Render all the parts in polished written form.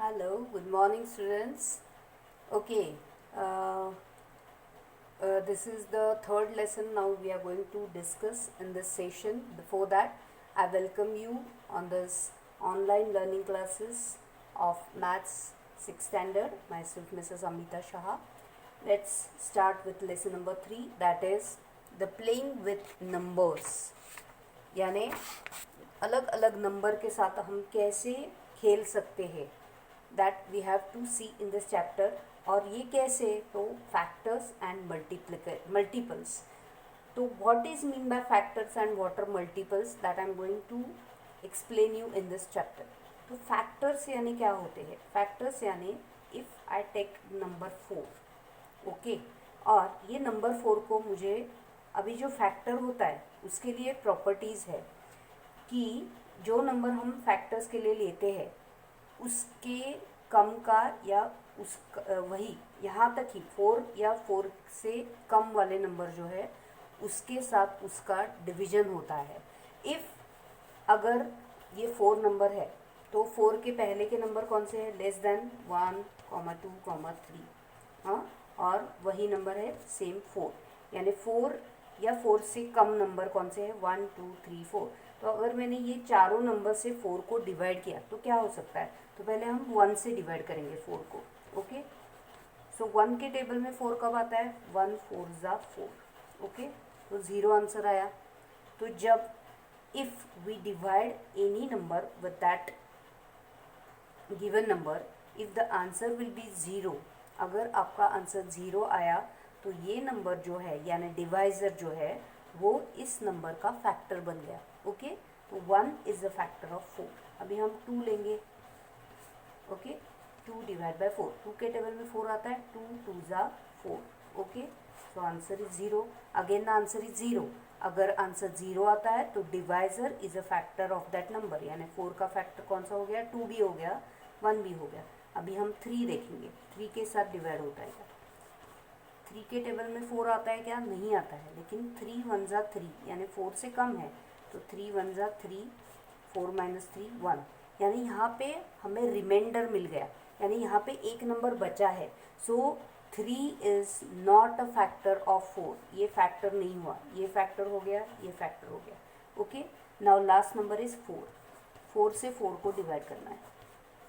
Hello, good morning, students. Okay, uh, this is the third lesson now we are going to discuss in this session. Before that, I welcome you on this online learning classes of Maths 6th Standard, myself Mrs. Amita Shah. Let's start with lesson number 3, that is the playing with numbers. यानी अलग अलग number के साथ हम कैसे खेल सकते हैं, that we have to see in this chapter. और ये कैसे, तो फैक्टर्स एंड मल्टीपल्स. तो what is mean by factors and what are multiples, that I am going to explain you in this chapter. तो फैक्टर्स यानी क्या होते हैं? फैक्टर्स यानी if I take number 4, okay, और ये नंबर 4 को मुझे अभी जो फैक्टर होता है उसके लिए प्रॉपर्टीज़ है कि जो नंबर हम फैक्टर्स के लिए लेते हैं उसके कम का या उस वही यहाँ तक ही 4 या 4 से कम वाले नंबर जो है उसके साथ उसका डिवीजन होता है. इफ़ अगर ये 4 नंबर है तो 4 के पहले के नंबर कौन से हैं? Less than 1, 2, 3. हाँ, और वही नंबर है सेम 4. यानी 4 या 4 से कम नंबर कौन से हैं? 1, 2, 3, 4. तो अगर मैंने ये चारों नंबर से 4 को डिवाइड किया तो क्या हो सकता है? तो पहले हम 1 से डिवाइड करेंगे 4 को. ओके, सो 1 के टेबल में 4 कब आता है? 1 4 ज़ा 4. ओके, तो 0 आंसर आया. तो जब if we divide any number with that given number, if the answer will be 0, अगर आपका आंसर 0 आया तो ये नंबर जो है यानी डिवाइज़र जो है वो इस नंबर का फैक्टर बन गया. ओके, तो 1 इज़ द फैक्टर ऑफ 4. अभी हम 2 लेंगे. Okay, 2 divide by 4. 2 के टेबल में 4 आता है. 2 2 ज़ा 4. Okay, so answer is 0. Again the answer is 0. अगर आंसर 0 आता है तो divisor is a factor of that number. यानी 4 का फैक्टर कौन सा हो गया? 2 भी हो गया, 1 भी हो गया. अभी हम 3 देखेंगे. 3 के साथ डिवाइड होता है क्या? 3 के टेबल में 4 आता है क्या? नहीं आता है. लेकिन 3 1 ज़ा 3 यानी 4 से कम है. तो 3 1 ज़ा 3, 4 - 3 1. यानी यहाँ पे हमें रिमाइंडर मिल गया, यानी यहाँ पे एक नंबर बचा है. सो 3 is not a factor of 4. ये फैक्टर नहीं हुआ. ये फैक्टर हो गया, ये फैक्टर हो गया. Okay, now last number is 4. 4 से 4 को डिवाइड करना है.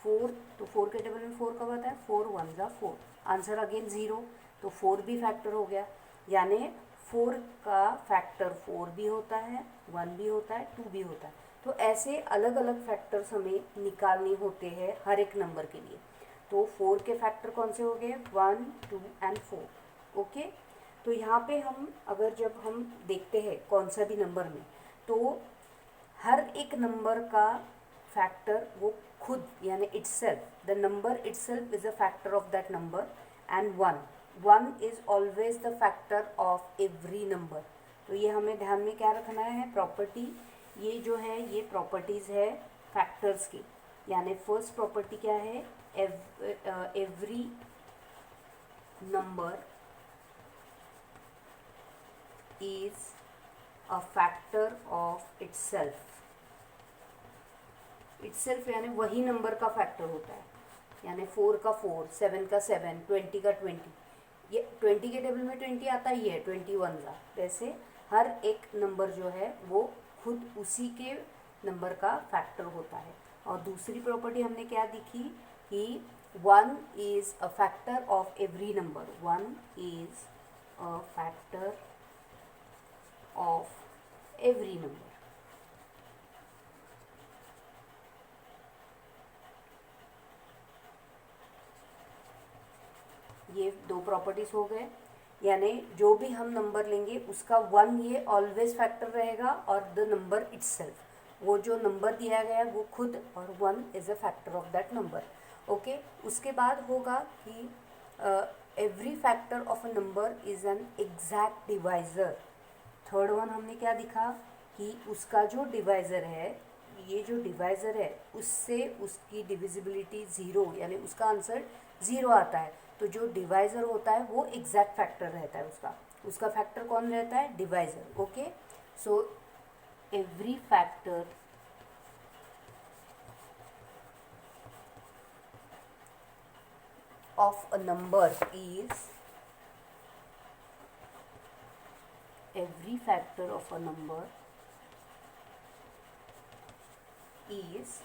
4, तो 4 के टेबल में 4 कब आता है? 4 1 ज़ा 4. Answer again 0. तो 4 भी फैक्टर हो गया. यानी 4 का फैक्टर 4 भी होता है, 1 भी होता है, 2 भी होता है. तो ऐसे अलग अलग फैक्टर्स हमें निकालने होते हैं हर एक नंबर के लिए. तो 4 के फैक्टर कौन से हो गए? 1 2 एंड 4. ओके, तो यहाँ पे हम अगर जब हम देखते हैं कौन सा भी नंबर में, तो हर एक नंबर का फैक्टर वो खुद यानी itself, the number itself is a factor of that number. And 1 is always the factor of every number. तो ये हमें ध्यान में क्या रखना है? प्रॉपर्टी. ये जो है ये प्रॉपर्टीज़ है फैक्टर्स की. यानी फर्स्ट प्रॉपर्टी क्या है? Every number is a factor of itself. Itself यानी वही नंबर का फैक्टर होता है. यानी 4 का 4, 7 का 7, 20 का 20. ये 20 के टेबल में 20 आता ही है, 21 का. वैसे हर एक नंबर जो है वो खुद उसी के नंबर का फैक्टर होता है. और दूसरी प्रॉपर्टी हमने क्या दिखी कि 1 is a factor of every number. 1 is a factor of every number. ये 2 प्रॉपर्टीज़ हो गए. यानी जो भी हम नंबर लेंगे उसका 1 ये ऑलवेज फैक्टर रहेगा और द नंबर इटसेल्फ, वो जो नंबर दिया गया है वो खुद, और 1 is a factor of that number. Okay, उसके बाद होगा कि every factor of a number is an exact divisor. Third one हमने क्या दिखा कि उसका जो डिवाइज़र है, ये जो डिवाइज़र है उससे उसकी डिविजिबिलिटी 0 यानी उसका आंसर 0 आता है. तो जो डिवाइज़र होता है वो एग्जैक्ट फैक्टर रहता है उसका. उसका फैक्टर कौन रहता है? Divisor. Okay, so every factor of a number is every factor of a number is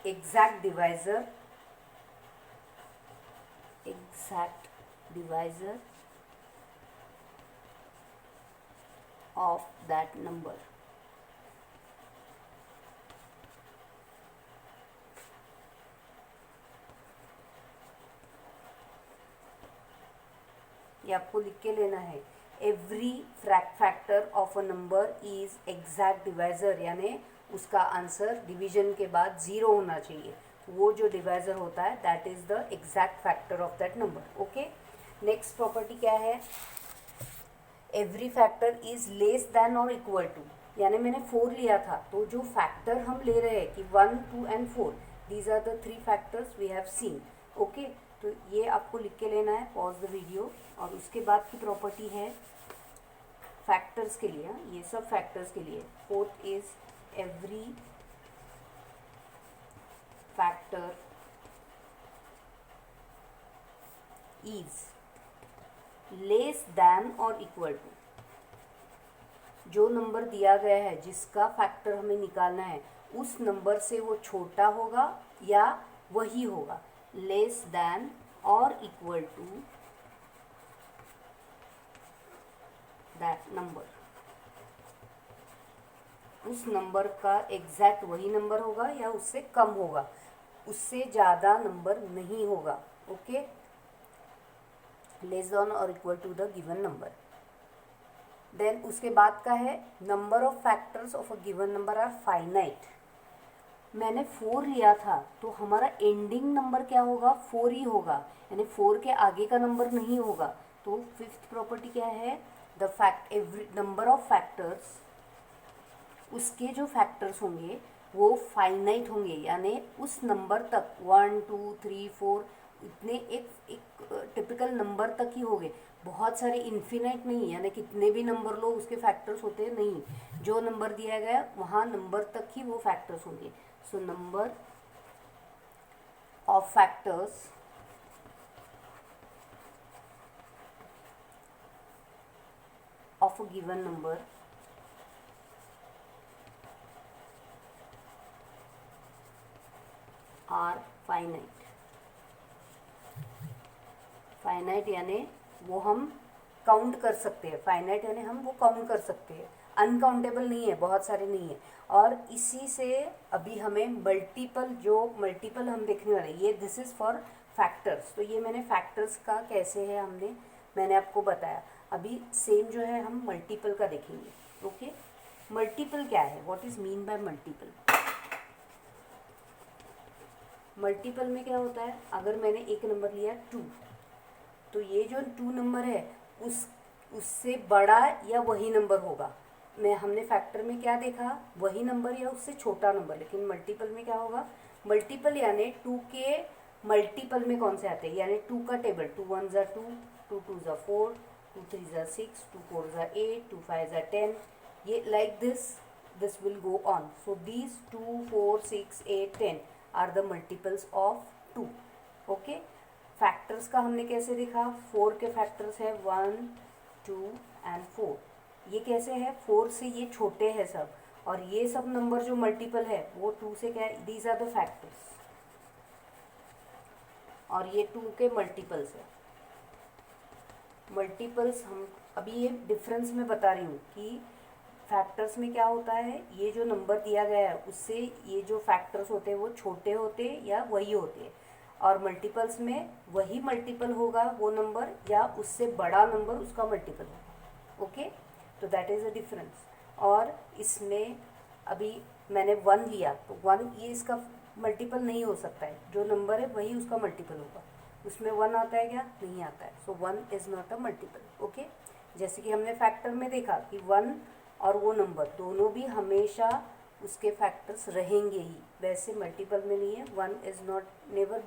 exact divisor of that number. ये आपको लिख के लेना है. Every factor of a number is exact divisor, यानी उसका आंसर डिवीजन के बाद 0 होना चाहिए. वो जो डिवाइजर होता है that is the exact factor of that number. Okay, next property क्या है? Every factor is less than और इक्वल टू, यानी मैंने 4 लिया था तो जो फैक्टर हम ले रहे हैं कि 1, 2 and 4, these are the 3 factors we have seen. Okay, तो ये आपको लिख के लेना है. Pause the video. और उसके बाद की प्रॉपर्टी है फैक्टर्स के लिए, ये सब फैक्टर्स के लिए. Fourth is every factor is less than और इक्वल टू. जो नंबर दिया गया है जिसका फैक्टर हमें निकालना है उस नंबर से वो छोटा होगा या वही होगा. लेस देन और इक्वल टू दैट नंबर. उस नंबर का एग्जैक्ट वही नंबर होगा या उससे कम होगा, उससे ज़्यादा नंबर नहीं होगा. ओके, लेस देन और equal to the given number. Then उसके बाद का है number of factors of a given number are finite. मैंने 4 लिया था तो हमारा एंडिंग नंबर क्या होगा? 4 ही होगा, यानी 4 के आगे का नंबर नहीं होगा. तो फिफ्थ प्रॉपर्टी क्या है? The fact every number of factors, उसके जो फैक्टर्स होंगे वो फाइनाइट होंगे, यानी उस नंबर तक 1, 2, 3, 4 इतने एक टिपिकल नंबर तक ही होंगे. बहुत सारे इन्फिनाइट नहीं, यानी कितने भी नंबर लो उसके फैक्टर्स होते हैं नहीं. जो नंबर दिया गया वहाँ नंबर तक ही वो फैक्टर्स होंगे. So number of factors of a given number are finite. Finite यानी वो हम काउंट कर सकते हैं. फाइनाइट यानी हम वो काउंट कर सकते हैं, अनकाउंटेबल नहीं है, बहुत सारे नहीं है. और इसी से अभी हमें मल्टीपल हम देखने वाले, ये दिस इज़ फॉर फैक्टर्स. तो ये मैंने फैक्टर्स का कैसे है मैंने आपको बताया. अभी सेम जो है हम मल्टीपल का देखेंगे. ओके, मल्टीपल क्या है? What is mean bye multiple? Multiple में क्या होता है? अगर मैंने एक नंबर लिया 2, तो ये जो 2 नंबर है उससे बड़ा या वही नंबर होगा. हमने फैक्टर में क्या देखा? वही नंबर या उससे छोटा नंबर. लेकिन मल्टीपल में क्या होगा? मल्टीपल यानी 2 के मल्टीपल में कौन से आते हैं, यानी 2 का टेबल. 2 1 ज़ा 2, 2 2 ज़ा 4, 2 3 ज़ा 6, 2 4 ज़ा 8, 2 5 ज़ा 10. ये like this will go on. So these 2 4 6 8 10 are the multiples of 2. Okay, factors का हमने कैसे देखा? 4 के फैक्टर्स है 1 2 एंड 4. ये कैसे है? 4 से ये छोटे हैं सब, और ये सब नंबर जो मल्टीपल है वो 2 से क्या है? These are the factors. और ये 2 के मल्टीपल्स है. मल्टीपल्स हम अभी ये डिफरेंस में बता रही हूँ कि फैक्टर्स में क्या होता है, ये जो नंबर दिया गया है उससे ये जो फैक्टर्स होते हैं वो छोटे होते हैं या वही होते हैं. और मल्टीपल्स में वही मल्टीपल होगा वो नंबर या उससे बड़ा नंबर उसका मल्टीपल होगा. ओके, तो दैट इज़ अ डिफरेंस. और इसमें अभी मैंने 1 लिया तो 1 ये इसका मल्टीपल नहीं हो सकता है. जो नंबर है वही उसका मल्टीपल होगा. उसमें 1 आता है क्या? नहीं आता है. सो 1 is not a multiple. Okay, जैसे कि हमने फैक्टर में देखा कि 1 और वो नंबर दोनों भी हमेशा उसके फैक्टर्स रहेंगे ही, वैसे मल्टीपल में नहीं है. 1 is not never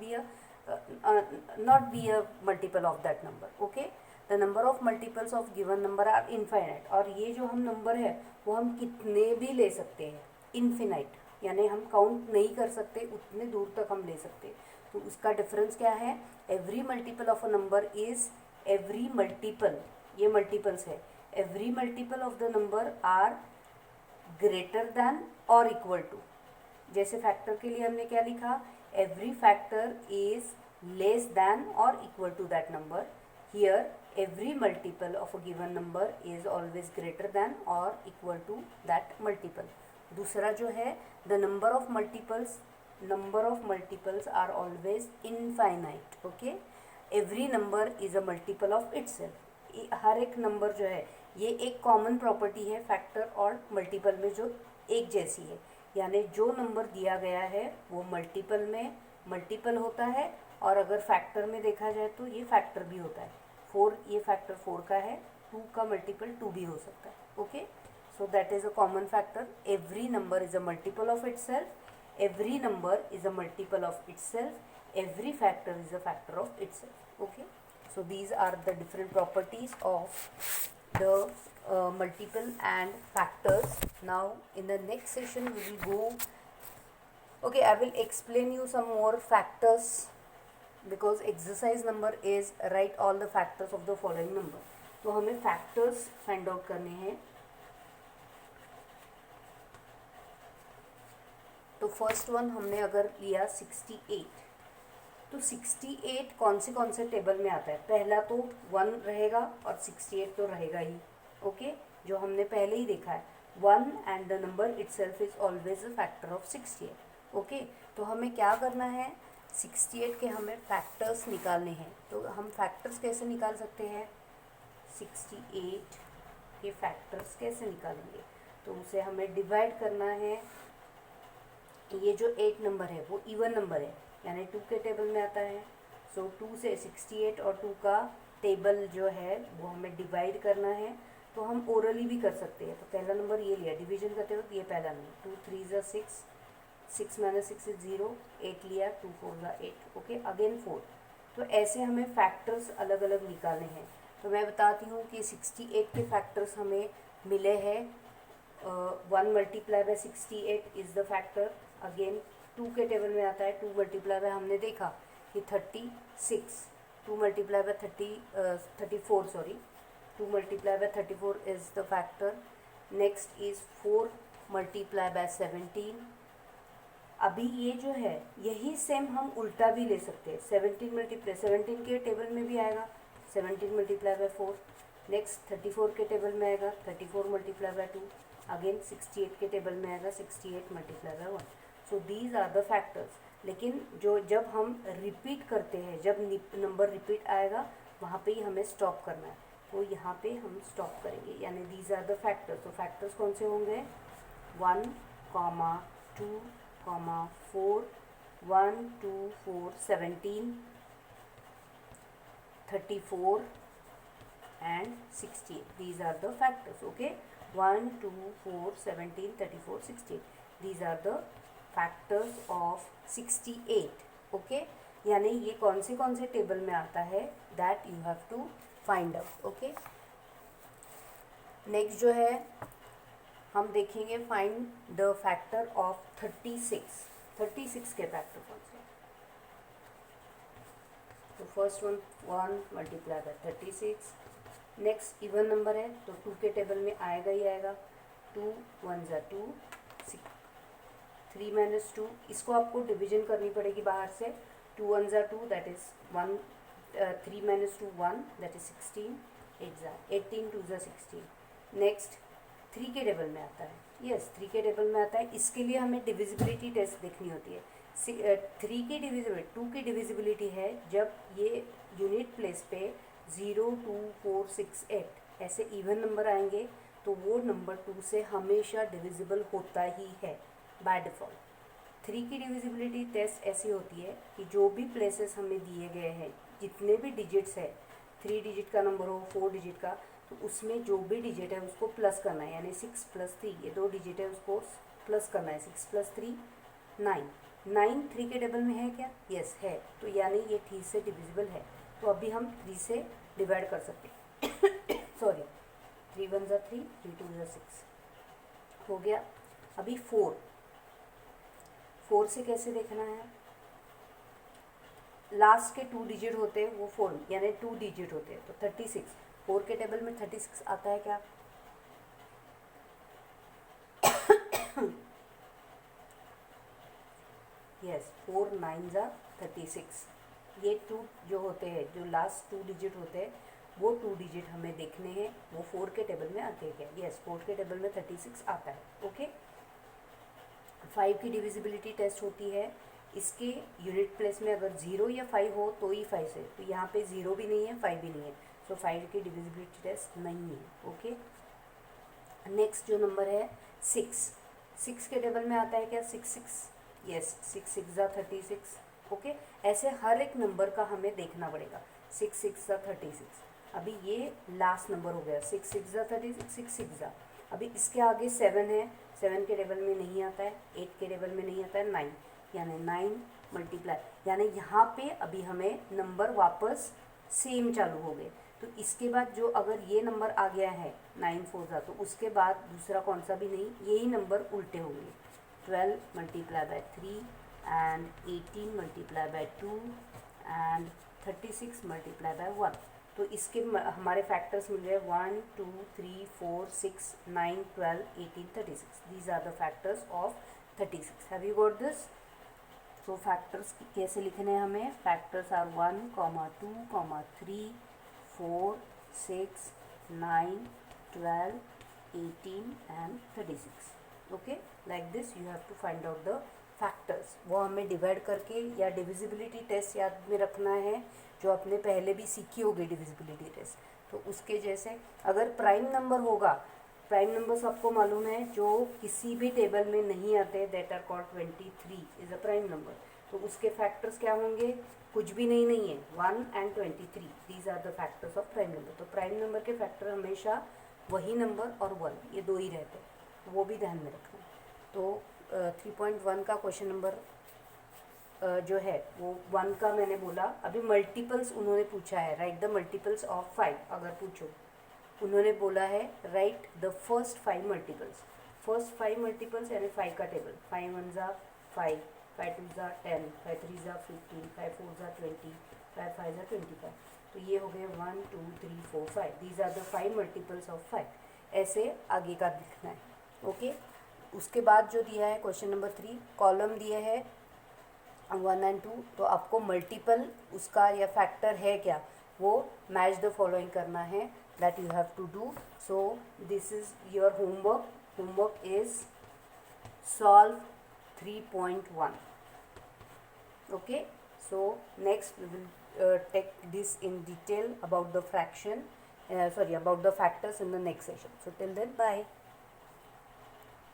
be a multiple of that number. Okay, the number of multiples of given number are infinite. और ये जो हम नंबर है वो हम कितने भी ले सकते हैं. इनफिनाइट यानी हम काउंट नहीं कर सकते, उतने दूर तक हम ले सकते हैं. तो उसका डिफरेंस क्या है, every multiple of a number is every multiple, ये मल्टीपल्स है, every multiple of the number are greater than और इक्वल टू, जैसे फैक्टर के लिए हमने क्या लिखा, every factor is less than और equal to that number, here every multiple of a given number is always greater than or equal to that multiple. दूसरा जो है the number of multiples are always infinite. Okay, every number is a multiple of itself. हर एक number जो है ये एक common property है factor और मल्टीपल में जो एक जैसी है, यानी जो नंबर दिया गया है वो मल्टीपल में मल्टीपल होता है और अगर फैक्टर में देखा जाए तो ये फैक्टर भी होता है। 4 ये फैक्टर 4 का है, 2 का मल्टीपल 2 भी हो सकता है। Okay, so that is a common factor, every number is a multiple of itself, every number is a multiple of itself, every factor is a factor of itself. Okay, so these are the different properties of the multiple and factors. Now in the next session we will go, okay, I will explain you some more factors because exercise number is write all the factors of the following number. तो हमें factors find out करने हैं। तो first one हमने अगर लिया 68, तो 68 कौन से टेबल में आता है, पहला तो 1 रहेगा और 68 तो रहेगा ही। ओके, जो हमने पहले ही देखा है 1 and the number itself is always a factor of 68। Okay, तो हमें क्या करना है, 68 के हमें फैक्टर्स निकालने हैं। तो हम फैक्टर्स कैसे निकाल सकते हैं, 68 के फैक्टर्स कैसे निकालेंगे, तो उसे हमें डिवाइड करना है। ये जो 8 नंबर है वो इवन नंबर है, यानी 2 के टेबल में आता है। सो 2 से 68 और 2 का टेबल जो है वो हमें डिवाइड करना है। तो हम ओरली भी कर सकते हैं। तो पहला नंबर ये लिया, डिवीजन करते वक्त ये पहला नंबर 2 3 ज़ा 6, 6 - 6 इज 0, 8 लिया, 2 4 ज़ा 8। Okay, again 4। तो ऐसे हमें फैक्टर्स अलग अलग निकालने हैं। तो मैं बताती हूँ कि 68 के फैक्टर्स हमें मिले हैं। 1 multiply by 68 is the factor. Again 2 के टेबल में आता है, 2 मल्टीप्लाई बाय हमने देखा कि 36, 2 multiply by 34 sorry, 2 multiply by 34 is the factor. Next is 4 multiply by 17। अभी ये जो है यही सेम हम उल्टा भी ले सकते हैं, 17 के टेबल में भी आएगा 17 मल्टीप्लाई बाय 4। नेक्स्ट 34 के टेबल में आएगा 34 मल्टीप्लाई बाय 2। अगेन 68 के टेबल में आएगा 68 multiply by 1। So these are the factors. लेकिन जब हम रिपीट करते हैं, जब नंबर रिपीट आएगा वहाँ पे ही हमें स्टॉप करना है। तो यहाँ पे हम स्टॉप करेंगे, यानी दीज आर द फैक्टर्स। तो फैक्टर्स कौन से होंगे, 1, 2, 4, 1 2 4 17, 34 and 68. These are the factors. Okay, 1 2 4 17 34 68. These are the factors of 68. Okay, यानी ये कौन से टेबल में आता है, that you have to find out. Okay, next जो है हम देखेंगे फाइंड द फैक्टर ऑफ 36। 36 के फैक्टर कौन से, तो first one 1 multiply by 36। Next even number है तो 2 के टेबल में आएगा ही आएगा, 2 1 ज़ा 2, 3 - 2। इसको आपको डिवीजन करनी पड़ेगी बाहर से, 2 1 ज़ा 2 दैट इज़ 1, 3 - 2 1 दैट इज़ 16, 8 ज़ा 18, 2 ज़ा 16। नेक्स्ट 3 के टेबल में आता है, यस 3 के टेबल में आता है। इसके लिए हमें डिविजिबिलिटी टेस्ट देखनी होती है। 3 की डिविजिबिलिटी 2 की डिविजिबिलिटी है जब ये यूनिट प्लेस पे 0 2 4 6 8 ऐसे इवन नंबर आएंगे तो वो नंबर 2 से हमेशा डिविजिबल होता ही है बाय डिफ़ॉल्ट। 3 की डिविजिबिलिटी टेस्ट ऐसी होती है कि जो भी प्लेसेस हमें दिए गए हैं, जितने भी डिजिट्स है, 3 डिजिट का नंबर हो 4 डिजिट का, तो उसमें जो भी डिजिट है उसको प्लस करना है, यानी 6 + 3 ये 2 डिजिट है उसको प्लस करना है। 6 + 3 9, 9 3 के टेबल में है क्या, यस है, तो यानी ये 3 से डिविजिबल है। तो अभी हम 3 से डिवाइड कर सकते हैं सॉरी, 3 1 ज़ा 3, 3 2 ज़ा 6 हो गया। अभी 4 से कैसे देखना है, लास्ट के 2 डिजिट होते हैं वो 4 यानी 2 डिजिट होते हैं, तो 36 4 के टेबल में 36 आता है क्या? यस, 4 9 ज़ा 36। ये 2 जो होते हैं, जो लास्ट 2 डिजिट होते हैं, वो 2 डिजिट हमें देखने हैं, वो 4 के टेबल में आते हैं क्या? यस, 4 के टेबल में 36 आता है। ओके, 5 की डिविजिबिलिटी टेस्ट होती है, इसके यूनिट प्लेस में अगर 0 या 5 हो तो ही 5 से, तो यहाँ पे 0 भी नहीं है 5 भी नहीं है, सो 5 की डिविजिबिलिटी टेस्ट नहीं है। ओके, नेक्स्ट जो नंबर है 6, 6 के टेबल में आता है क्या? 6 6, यस, 6 6 ज़ा 36। ओके, ऐसे हर एक नंबर का हमें देखना पड़ेगा। 6 6 ज़ा 36, अभी ये लास्ट नंबर हो गया, 6 6 ज़ा 36, 6 6 ज़ा। अभी इसके आगे 7 है, 7 के टेबल में नहीं आता है, 8 के टेबल में नहीं आता है, 9 यानी 9 मल्टीप्लाई, यानी यहाँ पे अभी हमें नंबर वापस सेम चालू हो गए। तो इसके बाद जो अगर ये नंबर आ गया है 9 4 ज़ा, तो उसके बाद दूसरा कौन सा भी नहीं, यही नंबर उल्टे होंगे। 12 multiply by 3 and 18 multiply by 2 and 36 multiply by 1। तो इसके हमारे फैक्टर्स मिल गए 1 2 3 4 6 9 12 18 36। These are the factors of 36। Have you got this? तो फैक्टर्स कैसे लिखने हैं हमें? Factors are 1 2 3 4 6 9 12 18 and 36। Okay, like this you have to find out the factors. वो हमें डिवाइड करके या डिविजिबिलिटी टेस्ट याद में रखना है, जो आपने पहले भी सीखी होगी डिविजिबिलिटी टेस्ट। तो उसके जैसे अगर प्राइम नंबर होगा, प्राइम नंबर्स आपको मालूम है जो किसी भी टेबल में नहीं आते, that are called 23 is a prime number. तो उसके फैक्टर्स क्या होंगे? कुछ भी नहीं है, 1 and 23, these are the factors of prime number. तो प्राइम नंबर के फैक्टर हमेशा वही नंबर और 1, ये दो ही रहते हैं, वो भी ध्यान में रखना। तो 3.1 का क्वेश्चन नंबर जो है वो 1 का मैंने बोला। अभी मल्टीपल्स उन्होंने पूछा है, राइट द मल्टीपल्स ऑफ 5। अगर पूछो, उन्होंने बोला है right the first 5 multiples. First 5 multiples यानी 5 का टेबल, 5 1 ज़ा 5, 5 2 ज़ा 10, 5 3 ज़ा 15, 5 4 ज़ा 20, 5 5 ज़ा 25। तो ये हो गए 1 2 3 4 5, these are the 5 multiples of 5। ऐसे आगे का लिखना है। ओके, उसके बाद जो दिया है क्वेश्चन नंबर 3, कॉलम दिए है 1 एंड 2, तो आपको मल्टीपल उसका या फैक्टर है क्या, वो मैच द फॉलोइंग करना है, that you have to do. So this is your homework. Homework is solve 3.1. okay, so next we will take this in detail about the fraction, about the factors in the next session. So till then, bye.